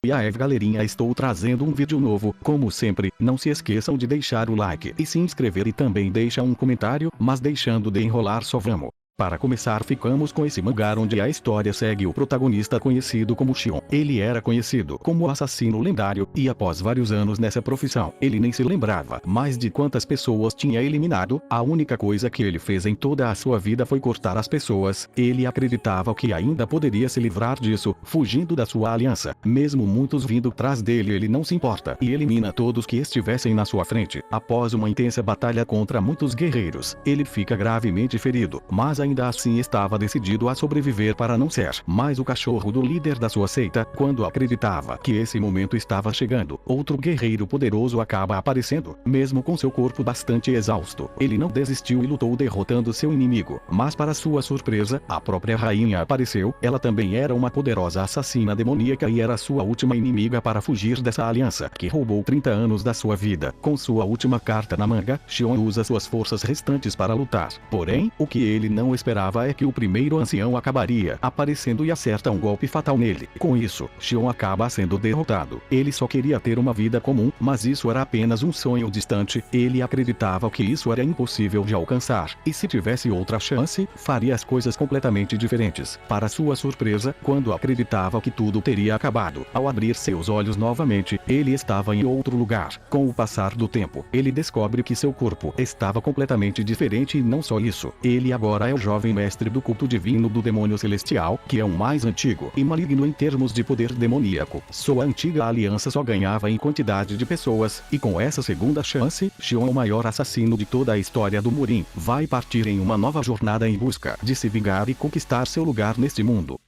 E aí galerinha, estou trazendo um vídeo novo. Como sempre, não se esqueçam de deixar o like e se inscrever e também deixa um comentário, mas deixando de enrolar só vamos. Para começar, ficamos com esse mangá onde a história segue o protagonista conhecido como Shion. Ele era conhecido como o assassino lendário, e após vários anos nessa profissão, ele nem se lembrava mais de quantas pessoas tinha eliminado. A única coisa que ele fez em toda a sua vida foi cortar as pessoas. Ele acreditava que ainda poderia se livrar disso, fugindo da sua aliança. Mesmo muitos vindo atrás dele, ele não se importa e elimina todos que estivessem na sua frente. Após uma intensa batalha contra muitos guerreiros, ele fica gravemente ferido, mas ainda assim estava decidido a sobreviver para não ser mais o cachorro do líder da sua seita. Quando acreditava que esse momento estava chegando, outro guerreiro poderoso acaba aparecendo. Mesmo com seu corpo bastante exausto, ele não desistiu e lutou derrotando seu inimigo. Mas para sua surpresa, a própria rainha apareceu. Ela também era uma poderosa assassina demoníaca e era sua última inimiga para fugir dessa aliança, que roubou 30 anos da sua vida. Com sua última carta na manga, Shion usa suas forças restantes para lutar. Porém, o que ele não esperava é que o primeiro ancião acabaria aparecendo e acerta um golpe fatal nele. Com isso, Shion acaba sendo derrotado. Ele só queria ter uma vida comum, mas isso era apenas um sonho distante. Ele acreditava que isso era impossível de alcançar, e se tivesse outra chance, faria as coisas completamente diferentes. Para sua surpresa, quando acreditava que tudo teria acabado, ao abrir seus olhos novamente, ele estava em outro lugar. Com o passar do tempo, ele descobre que seu corpo estava completamente diferente e não só isso, ele agora é o jovem mestre do culto divino do demônio celestial, que é o mais antigo e maligno em termos de poder demoníaco. Sua antiga aliança só ganhava em quantidade de pessoas, e com essa segunda chance, Shion, o maior assassino de toda a história do Murin, vai partir em uma nova jornada em busca de se vingar e conquistar seu lugar neste mundo.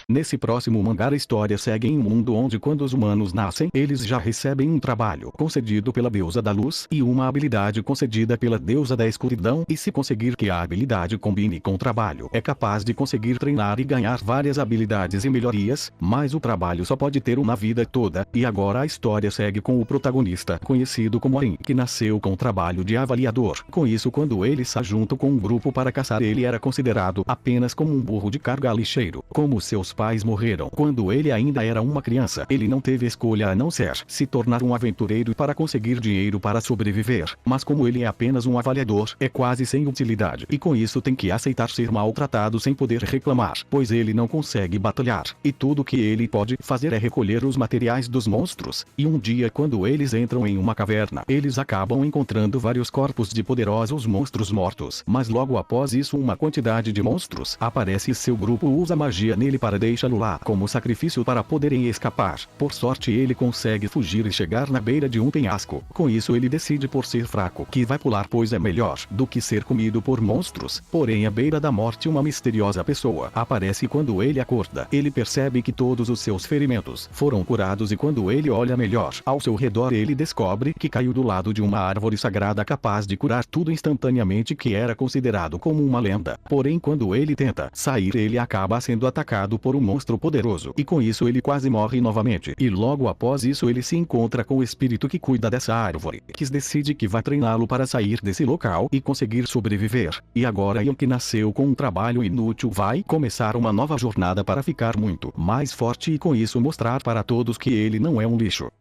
Nesse próximo mangá, a história segue em um mundo onde, quando os humanos nascem, eles já recebem um trabalho concedido pela deusa da luz e uma habilidade concedida pela deusa da escuridão, e se conseguir que a habilidade combine com o trabalho, é capaz de conseguir treinar e ganhar várias habilidades e melhorias, mas o trabalho só pode ter uma vida toda. E agora a história segue com o protagonista, conhecido como Arin, que nasceu com o trabalho de avaliador. Com isso, quando ele sai junto com um grupo para caçar, ele era considerado apenas como um burro de carga lixeiro. Como seus pais morreram quando ele ainda era uma criança, ele não teve escolha a não ser se tornar um aventureiro para conseguir dinheiro para sobreviver. Mas como ele é apenas um avaliador, é quase sem utilidade, e com isso tem que aceitar ser maltratado sem poder reclamar, pois ele não consegue batalhar, e tudo que ele pode fazer é recolher os materiais dos monstros. E um dia, quando eles entram em uma caverna, eles acabam encontrando vários corpos de poderosos monstros mortos. Mas logo após isso, uma quantidade de monstros aparece e seu grupo usa magia nele para deixá-lo lá como sacrifício para poderem escapar. Por sorte, ele consegue fugir e chegar na beira de um penhasco. Com isso, ele decide, por ser fraco, que vai pular, pois é melhor do que ser comido por monstros. Porém, à beira da morte, uma misteriosa pessoa aparece e quando ele acorda, ele percebe que todos os seus ferimentos foram curados, e quando ele olha melhor ao seu redor, ele descobre que caiu do lado de uma árvore sagrada capaz de curar tudo instantaneamente, que era considerado como uma lenda. Porém, quando ele tenta sair, ele acaba sendo atacado por um monstro poderoso, e com isso ele quase morre novamente. E logo após isso, ele se encontra com o espírito que cuida dessa árvore, que decide que vai treiná-lo para sair desse local e conseguir sobreviver. E agora ele, que nasceu com um trabalho inútil, vai começar uma nova jornada para ficar muito mais forte e com isso mostrar para todos que ele não é um lixo.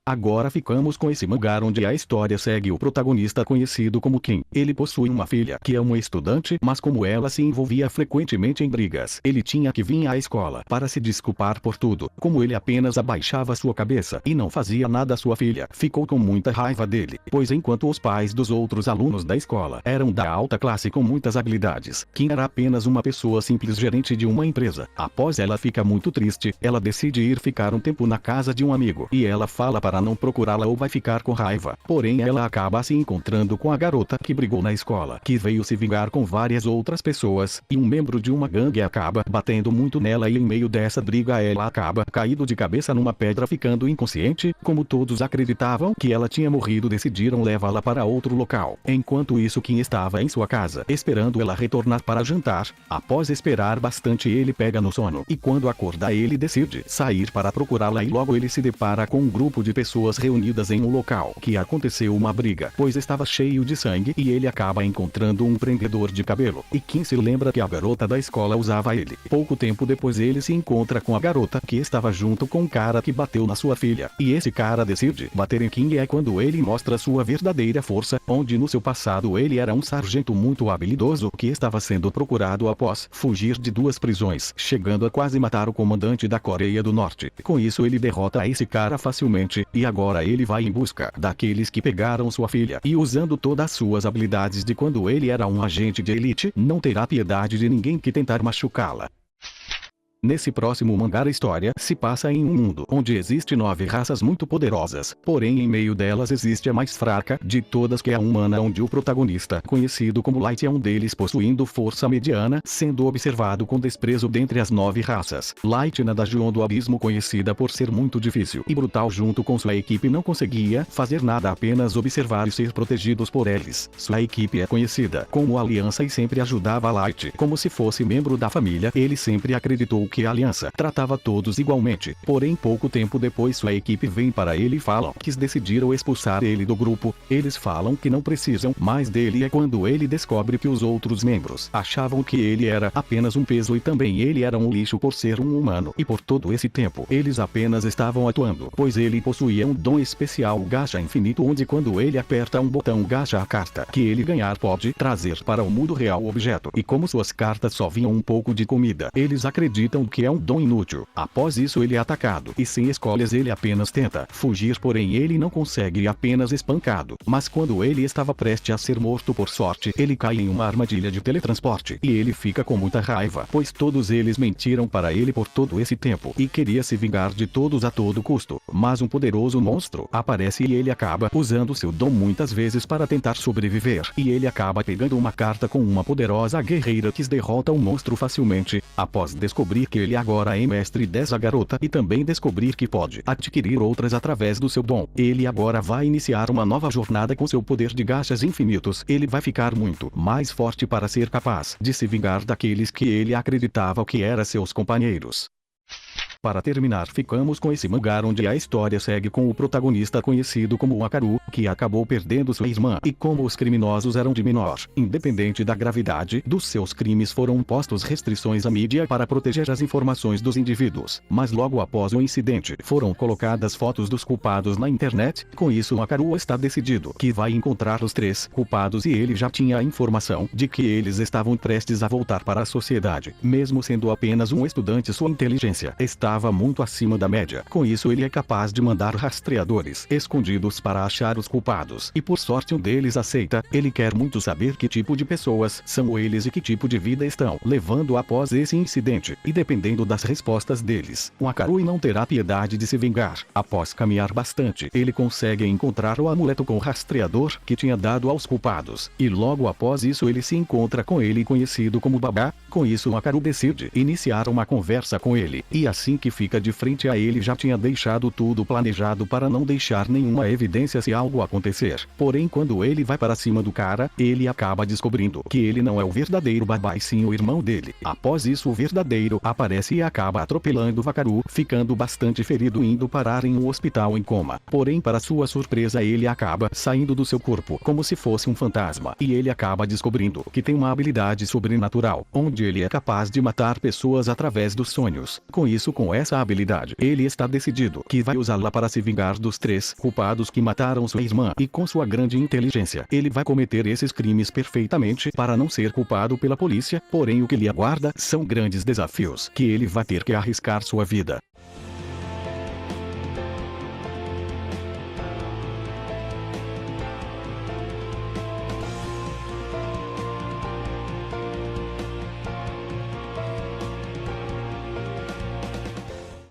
Agora ficamos com esse mangá onde a história segue o protagonista conhecido como Kim. Ele possui uma filha que é uma estudante, mas como ela se envolvia frequentemente em brigas, ele tinha que vir à escola para se desculpar por tudo. Como ele apenas abaixava sua cabeça e não fazia nada, sua filha ficou com muita raiva dele, pois enquanto os pais dos outros alunos da escola eram da alta classe com muitas habilidades, Kim era apenas uma pessoa simples, gerente de uma empresa. Após ela fica muito triste, ela decide ir ficar um tempo na casa de um amigo, e ela fala para não procurá-la ou vai ficar com raiva. Porém, ela acaba se encontrando com a garota que brigou na escola, que veio se vingar com várias outras pessoas, e um membro de uma gangue acaba batendo muito nela, e em meio dessa briga ela acaba caído de cabeça numa pedra, ficando inconsciente. Como todos acreditavam que ela tinha morrido, decidiram levá-la para outro local. Enquanto isso, Kim estava em sua casa esperando ela retornar para jantar. Após esperar bastante, ele pega no sono, e quando acorda ele decide sair para procurá-la, e logo ele se depara com um grupo de pessoas pessoas reunidas em um local que aconteceu uma briga, pois estava cheio de sangue, e ele acaba encontrando um prendedor de cabelo, e Kim se lembra que a garota da escola usava ele. Pouco tempo depois ele se encontra com a garota que estava junto com o cara que bateu na sua filha, e esse cara decide bater em Kim, e é quando ele mostra sua verdadeira força, onde no seu passado ele era um sargento muito habilidoso que estava sendo procurado após fugir de 2 prisões, chegando a quase matar o comandante da Coreia do Norte. Com isso ele derrota esse cara facilmente, e agora ele vai em busca daqueles que pegaram sua filha, e usando todas as suas habilidades de quando ele era um agente de elite, não terá piedade de ninguém que tentar machucá-la. Nesse próximo mangá a história se passa em um mundo onde existe 9 raças muito poderosas, porém em meio delas existe a mais fraca de todas, que é a humana, onde o protagonista, conhecido como Light, é um deles, possuindo força mediana, sendo observado com desprezo dentre as 9 raças. Light nada do abismo, conhecida por ser muito difícil e brutal, junto com sua equipe não conseguia fazer nada, apenas observar e ser protegidos por eles. Sua equipe é conhecida como Aliança e sempre ajudava Light como se fosse membro da família. Ele sempre acreditou que a Aliança tratava todos igualmente, porém pouco tempo depois sua equipe vem para ele e falam que decidiram expulsar ele do grupo. Eles falam que não precisam mais dele, é quando ele descobre que os outros membros achavam que ele era apenas um peso e também ele era um lixo por ser um humano, e por todo esse tempo eles apenas estavam atuando, pois ele possuía um dom especial, o gacha infinito, onde quando ele aperta um botão gacha, a carta que ele ganhar pode trazer para o mundo real o objeto, e como suas cartas só vinham um pouco de comida, eles acreditam que é um dom inútil. Após isso ele é atacado, e sem escolhas ele apenas tenta fugir, porém ele não consegue e apenas espancado. Mas quando ele estava prestes a ser morto, por sorte, ele cai em uma armadilha de teletransporte, e ele fica com muita raiva, pois todos eles mentiram para ele por todo esse tempo, e queria se vingar de todos a todo custo. Mas um poderoso monstro aparece e ele acaba usando seu dom muitas vezes para tentar sobreviver, e ele acaba pegando uma carta com uma poderosa guerreira que derrota o monstro facilmente. Após descobrir que ele agora é mestre dessa garota e também descobrir que pode adquirir outras através do seu dom, ele agora vai iniciar uma nova jornada com seu poder de gachas infinitos. Ele vai ficar muito mais forte para ser capaz de se vingar daqueles que ele acreditava que eram seus companheiros. Para terminar, ficamos com esse mangá onde a história segue com o protagonista conhecido como Wakaru, que acabou perdendo sua irmã, e como os criminosos eram de menor, independente da gravidade dos seus crimes, foram postos restrições à mídia para proteger as informações dos indivíduos. Mas logo após o incidente, foram colocadas fotos dos culpados na internet. Com isso Wakaru está decidido que vai encontrar os 3 culpados, e ele já tinha a informação de que eles estavam prestes a voltar para a sociedade. Mesmo sendo apenas um estudante, sua inteligência estava muito acima da média. Com isso ele é capaz de mandar rastreadores escondidos para achar os culpados, e por sorte um deles aceita. Ele quer muito saber que tipo de pessoas são eles e que tipo de vida estão levando após esse incidente, e dependendo das respostas deles, Wakaru não terá piedade de se vingar. Após caminhar bastante, ele consegue encontrar o amuleto com o rastreador que tinha dado aos culpados, e logo após isso ele se encontra com ele, conhecido como Babá. Com isso Wakaru decide iniciar uma conversa com ele, e assim que fica de frente a ele já tinha deixado tudo planejado para não deixar nenhuma evidência se algo acontecer. Porém quando ele vai para cima do cara, ele acaba descobrindo que ele não é o verdadeiro Babá e sim o irmão dele. Após isso o verdadeiro aparece e acaba atropelando Wakaru, ficando bastante ferido, indo parar em um hospital em coma. Porém para sua surpresa ele acaba saindo do seu corpo como se fosse um fantasma, e ele acaba descobrindo que tem uma habilidade sobrenatural, onde ele é capaz de matar pessoas através dos sonhos. Com isso, com essa habilidade, ele está decidido que vai usá-la para se vingar dos 3 culpados que mataram sua irmã, e com sua grande inteligência, ele vai cometer esses crimes perfeitamente para não ser culpado pela polícia. Porém o que lhe aguarda são grandes desafios que ele vai ter que arriscar sua vida.